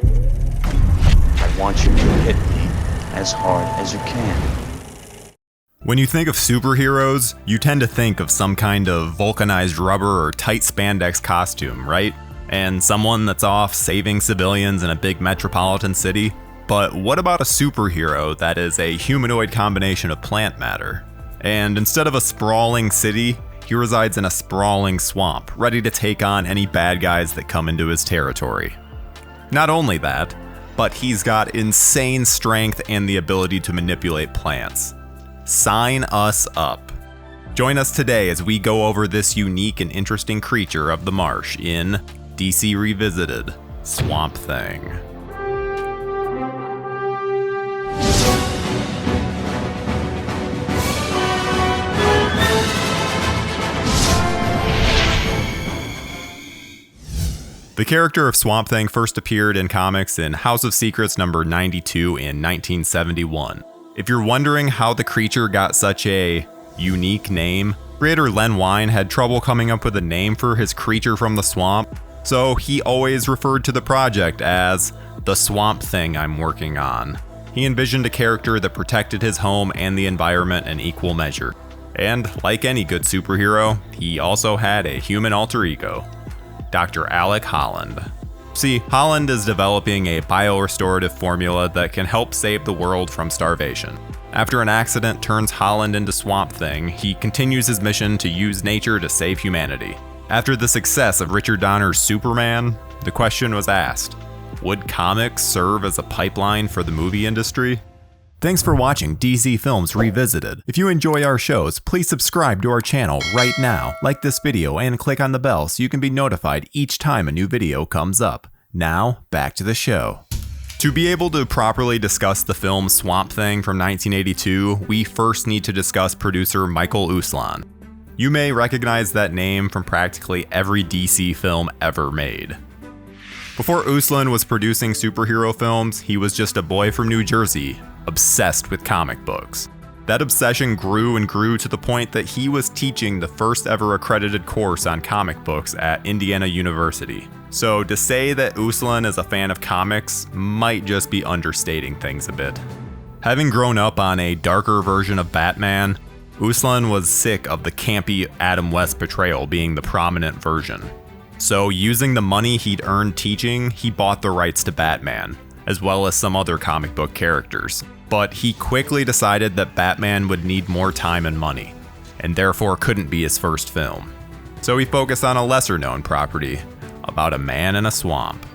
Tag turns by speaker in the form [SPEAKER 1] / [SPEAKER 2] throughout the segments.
[SPEAKER 1] I want you to hit me as hard as you can.
[SPEAKER 2] When you think of superheroes, you tend to think of some kind of vulcanized rubber or tight spandex costume, right? And someone that's off saving civilians in a big metropolitan city. But what about a superhero that is a humanoid combination of plant matter? And instead of a sprawling city, he resides in a sprawling swamp, ready to take on any bad guys that come into his territory. Not only that, but he's got insane strength and the ability to manipulate plants. Sign us up. Join us today as we go over this unique and interesting creature of the marsh in DC Revisited, Swamp Thing. The character of Swamp Thing first appeared in comics in House of Secrets number 92 in 1971. If you're wondering how the creature got such a unique name, creator Len Wein had trouble coming up with a name for his creature from the swamp, so he always referred to the project as the Swamp Thing I'm working on. He envisioned a character that protected his home and the environment in equal measure. And like any good superhero, he also had a human alter ego, Dr. Alec Holland. See, Holland is developing a biorestorative formula that can help save the world from starvation. After an accident turns Holland into Swamp Thing, he continues his mission to use nature to save humanity. After the success of Richard Donner's Superman, the question was asked, would comics serve as a pipeline for the movie industry? Thanks for watching DC Films Revisited. If you enjoy our shows, please subscribe to our channel right now, like this video, and click on the bell so you can be notified each time a new video comes up. Now, back to the show. To be able to properly discuss the film Swamp Thing from 1982, we first need to discuss producer Michael Uslan. You may recognize that name from practically every DC film ever made. Before Uslan was producing superhero films, he was just a boy from New Jersey, obsessed with comic books. That obsession grew and grew to the point that he was teaching the first ever accredited course on comic books at Indiana University. So to say that Uslan is a fan of comics might just be understating things a bit. Having grown up on a darker version of Batman, Uslan was sick of the campy Adam West portrayal being the prominent version. So using the money he'd earned teaching, he bought the rights to Batman, as well as some other comic book characters. But he quickly decided that Batman would need more time and money, and therefore couldn't be his first film. So he focused on a lesser known property, about a man in a swamp.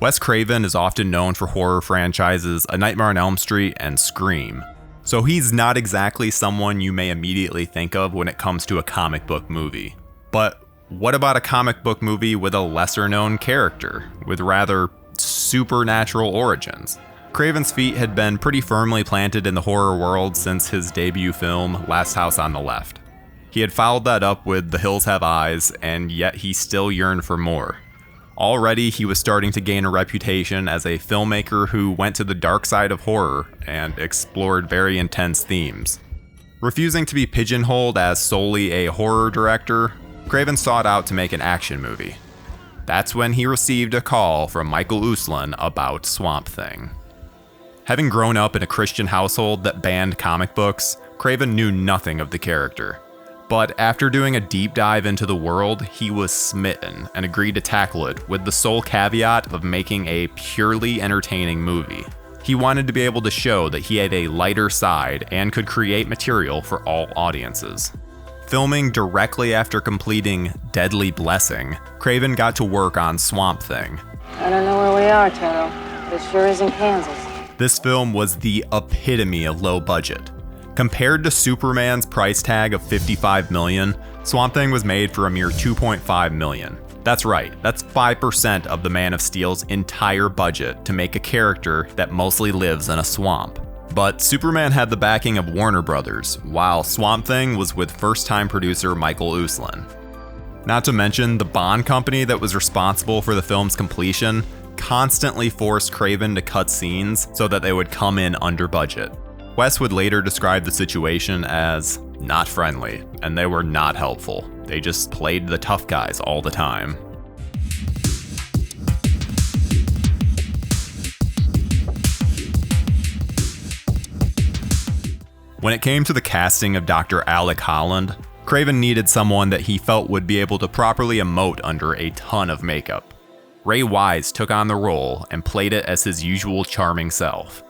[SPEAKER 2] Wes Craven is often known for horror franchises A Nightmare on Elm Street and Scream, so he's not exactly someone you may immediately think of when it comes to a comic book movie. But what about a comic book movie with a lesser known character, with rather supernatural origins? Craven's feet had been pretty firmly planted in the horror world since his debut film, Last House on the Left. He had followed that up with The Hills Have Eyes, and yet he still yearned for more. Already, he was starting to gain a reputation as a filmmaker who went to the dark side of horror and explored very intense themes. Refusing to be pigeonholed as solely a horror director, Craven sought out to make an action movie. That's when he received a call from Michael Uslan about Swamp Thing. Having grown up in a Christian household that banned comic books, Craven knew nothing of the character. But after doing a deep dive into the world, he was smitten and agreed to tackle it with the sole caveat of making a purely entertaining movie. He wanted to be able to show that he had a lighter side and could create material for all audiences. Filming directly after completing Deadly Blessing, Craven got to work on Swamp Thing.
[SPEAKER 3] I don't know where we are, Taro. It sure is in Kansas.
[SPEAKER 2] This film was the epitome of low budget. Compared to Superman's price tag of $55 million, Swamp Thing was made for a mere $2.5 million. That's right, that's 5% of the Man of Steel's entire budget to make a character that mostly lives in a swamp. But Superman had the backing of Warner Brothers, while Swamp Thing was with first-time producer Michael Uslan. Not to mention, the Bond company that was responsible for the film's completion constantly forced Craven to cut scenes so that they would come in under budget. Wes would later describe the situation as not friendly, and they were not helpful. They just played the tough guys all the time. When it came to the casting of Dr. Alec Holland, Craven needed someone that he felt would be able to properly emote under a ton of makeup. Ray Wise took on the role and played it as his usual charming self.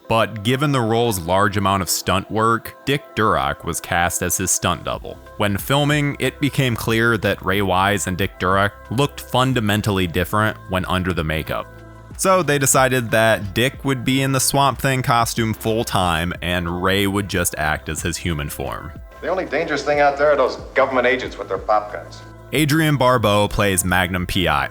[SPEAKER 2] But given the role's large amount of stunt work, Dick Durock was cast as his stunt double. When filming, it became clear that Ray Wise and Dick Durock looked fundamentally different when under the makeup. So they decided that Dick would be in the Swamp Thing costume full time and Ray would just act as his human form.
[SPEAKER 4] The only dangerous thing out there are those government agents with their pop guns.
[SPEAKER 2] Adrienne Barbeau plays Magnum P.I.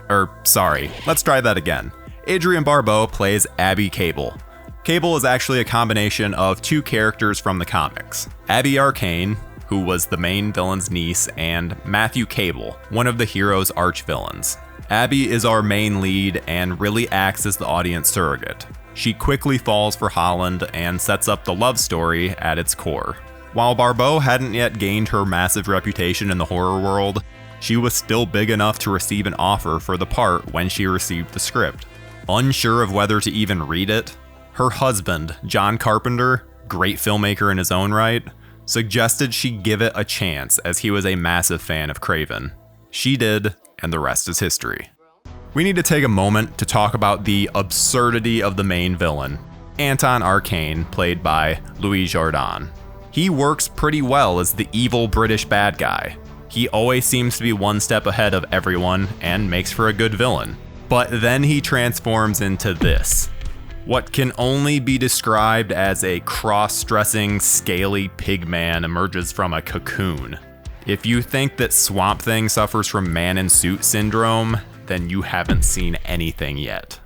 [SPEAKER 2] Let's try that again. Adrienne Barbeau plays Abby Cable. Cable is actually a combination of two characters from the comics. Abby Arcane, who was the main villain's niece, and Matthew Cable, one of the hero's arch-villains. Abby is our main lead and really acts as the audience surrogate. She quickly falls for Holland and sets up the love story at its core. While Barbeau hadn't yet gained her massive reputation in the horror world, she was still big enough to receive an offer for the part when she received the script. Unsure of whether to even read it, her husband, John Carpenter, great filmmaker in his own right, suggested she give it a chance as he was a massive fan of Craven. She did, and the rest is history. We need to take a moment to talk about the absurdity of the main villain, Anton Arcane, played by Louis Jourdan. He works pretty well as the evil British bad guy. He always seems to be one step ahead of everyone and makes for a good villain. But then he transforms into this. What can only be described as a cross-dressing, scaly pig man emerges from a cocoon. If you think that Swamp Thing suffers from man-in-suit syndrome, then you haven't seen anything yet.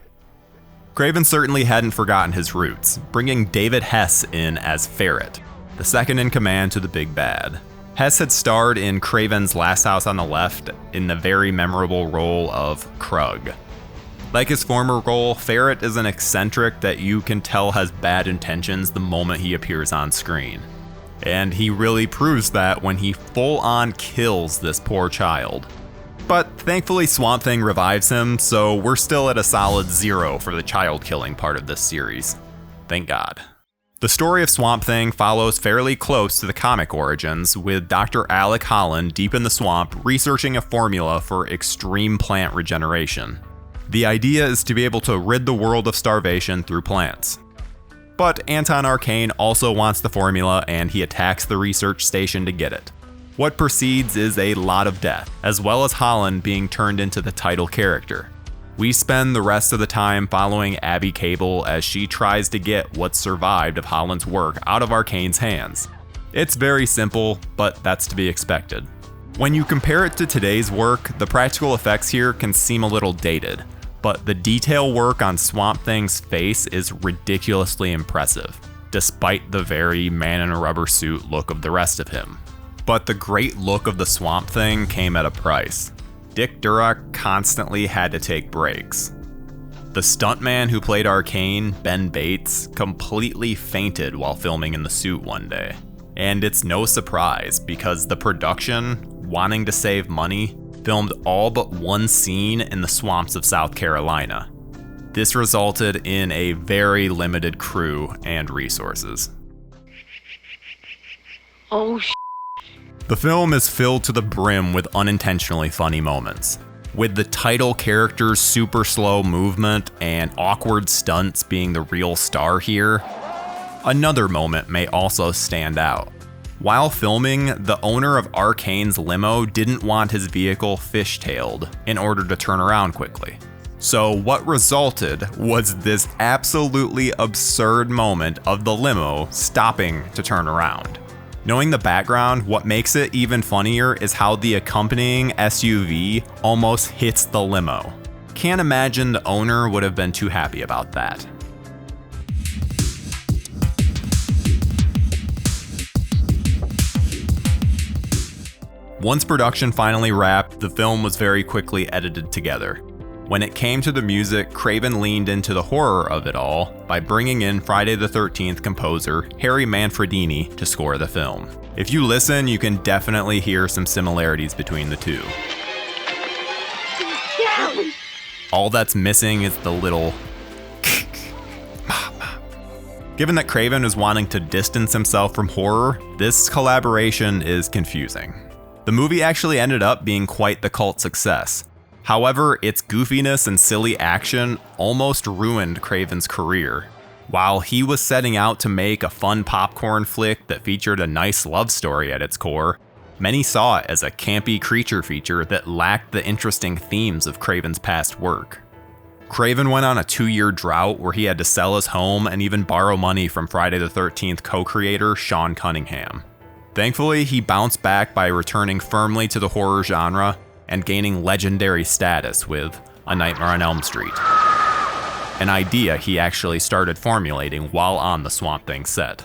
[SPEAKER 2] Craven certainly hadn't forgotten his roots, bringing David Hess in as Ferret, the second in command to the big bad. Hess had starred in Craven's Last House on the Left in the very memorable role of Krug. Like his former role, Ferret is an eccentric that you can tell has bad intentions the moment he appears on screen. And he really proves that when he full-on kills this poor child. But thankfully Swamp Thing revives him, so we're still at a solid 0 for the child-killing part of this series. Thank God. The story of Swamp Thing follows fairly close to the comic origins, with Dr. Alec Holland deep in the swamp researching a formula for extreme plant regeneration. The idea is to be able to rid the world of starvation through plants. But Anton Arcane also wants the formula and he attacks the research station to get it. What precedes is a lot of death, as well as Holland being turned into the title character. We spend the rest of the time following Abby Cable as she tries to get what survived of Holland's work out of Arcane's hands. It's very simple, but that's to be expected. When you compare it to today's work, the practical effects here can seem a little dated, but the detail work on Swamp Thing's face is ridiculously impressive, despite the very man-in-a-rubber-suit look of the rest of him. But the great look of the Swamp Thing came at a price. Dick Durock constantly had to take breaks. The stuntman who played Arcane, Ben Bates, completely fainted while filming in the suit one day. And it's no surprise because the production, wanting to save money, filmed all but one scene in the swamps of South Carolina. This resulted in a very limited crew and resources.
[SPEAKER 3] Oh,
[SPEAKER 2] The film is filled to the brim with unintentionally funny moments, with the title character's super slow movement and awkward stunts being the real star here. Another moment may also stand out. While filming, the owner of Arcane's limo didn't want his vehicle fishtailed in order to turn around quickly. So what resulted was this absolutely absurd moment of the limo stopping to turn around. Knowing the background, what makes it even funnier is how the accompanying SUV almost hits the limo. Can't imagine the owner would have been too happy about that. Once production finally wrapped, the film was very quickly edited together. When it came to the music, Craven leaned into the horror of it all by bringing in Friday the 13th composer Harry Manfredini to score the film. If you listen, you can definitely hear some similarities between the two. All that's missing is the little Given that Craven is wanting to distance himself from horror, this collaboration is confusing. The movie actually ended up being quite the cult success. However, its goofiness and silly action almost ruined Craven's career. While he was setting out to make a fun popcorn flick that featured a nice love story at its core, many saw it as a campy creature feature that lacked the interesting themes of Craven's past work. Craven went on a 2-year drought where he had to sell his home and even borrow money from Friday the 13th co-creator Sean Cunningham. Thankfully, he bounced back by returning firmly to the horror genre and gaining legendary status with A Nightmare on Elm Street, an idea he actually started formulating while on the Swamp Thing set.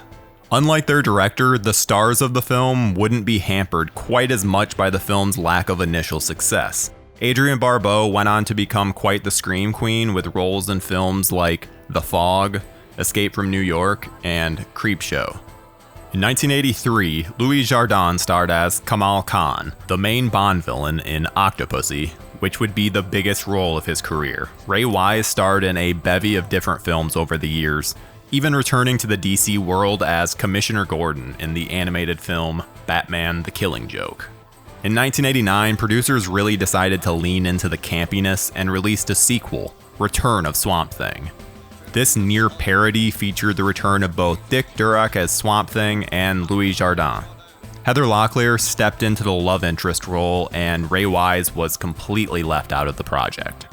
[SPEAKER 2] Unlike their director, the stars of the film wouldn't be hampered quite as much by the film's lack of initial success. Adrienne Barbeau went on to become quite the scream queen with roles in films like The Fog, Escape from New York, and Creepshow. In 1983, Louis Jourdan starred as Kamal Khan, the main Bond villain in Octopussy, which would be the biggest role of his career. Ray Wise starred in a bevy of different films over the years, even returning to the DC world as Commissioner Gordon in the animated film Batman: The Killing Joke. In 1989, producers really decided to lean into the campiness and released a sequel, Return of Swamp Thing. This near parody featured the return of both Dick Durock as Swamp Thing and Louis Jourdan. Heather Locklear stepped into the love interest role, and Ray Wise was completely left out of the project.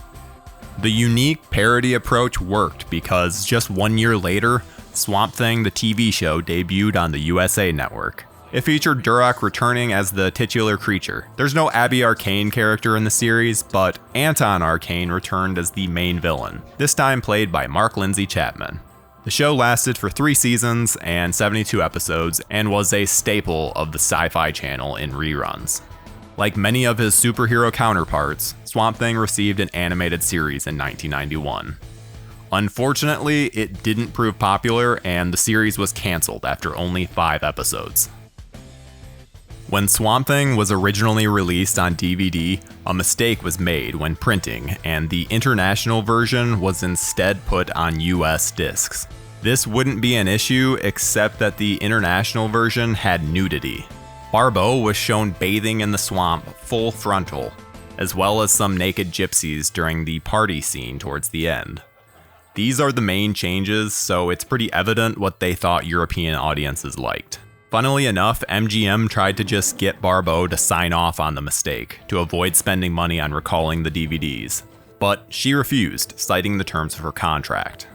[SPEAKER 2] The unique parody approach worked because just 1 year later, Swamp Thing the TV show debuted on the USA Network. It featured Durock returning as the titular creature. There's no Abby Arcane character in the series, but Anton Arcane returned as the main villain, this time played by Mark Lindsay Chapman. The show lasted for 3 seasons and 72 episodes and was a staple of the Sci-Fi Channel in reruns. Like many of his superhero counterparts, Swamp Thing received an animated series in 1991. Unfortunately, it didn't prove popular and the series was canceled after only 5 episodes. When Swamp Thing was originally released on DVD, a mistake was made when printing, and the international version was instead put on US discs. This wouldn't be an issue except that the international version had nudity. Barbeau was shown bathing in the swamp full frontal, as well as some naked gypsies during the party scene towards the end. These are the main changes, so it's pretty evident what they thought European audiences liked. Funnily enough, MGM tried to just get Barbeau to sign off on the mistake, to avoid spending money on recalling the DVDs. But she refused, citing the terms of her contract.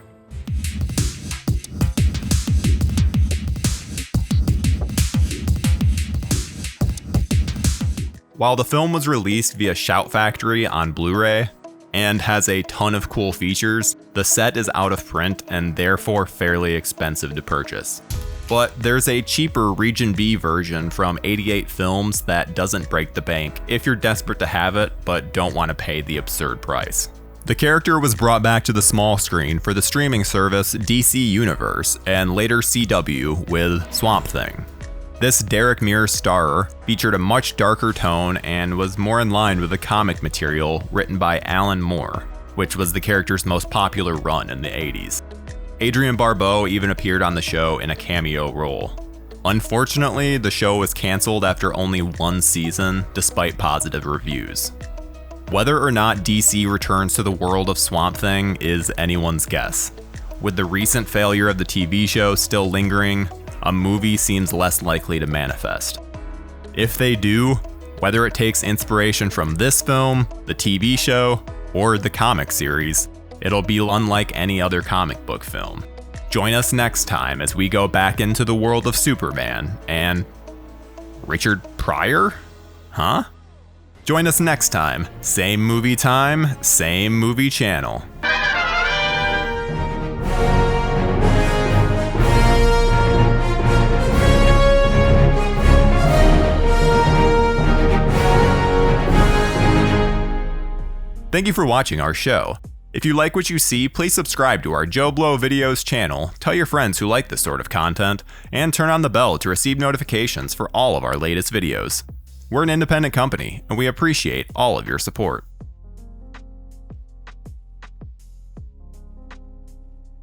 [SPEAKER 2] While the film was released via Shout Factory on Blu-ray, and has a ton of cool features, the set is out of print and therefore fairly expensive to purchase. But there's a cheaper Region B version from 88 Films that doesn't break the bank if you're desperate to have it but don't want to pay the absurd price. The character was brought back to the small screen for the streaming service DC Universe and later CW with Swamp Thing. This Derek Mears starer featured a much darker tone and was more in line with the comic material written by Alan Moore, which was the character's most popular run in the 80s. Adrienne Barbeau even appeared on the show in a cameo role. Unfortunately, the show was canceled after only 1 season, despite positive reviews. Whether or not DC returns to the world of Swamp Thing is anyone's guess. With the recent failure of the TV show still lingering, a movie seems less likely to manifest. If they do, whether it takes inspiration from this film, the TV show, or the comic series, it'll be unlike any other comic book film. Join us next time as we go back into the world of Superman and Richard Pryor? Huh? Join us next time. Same movie time, same movie channel. Thank you for watching our show. If you like what you see, please subscribe to our JoBlo Videos channel, tell your friends who like this sort of content, and turn on the bell to receive notifications for all of our latest videos. We're an independent company, and we appreciate all of your support.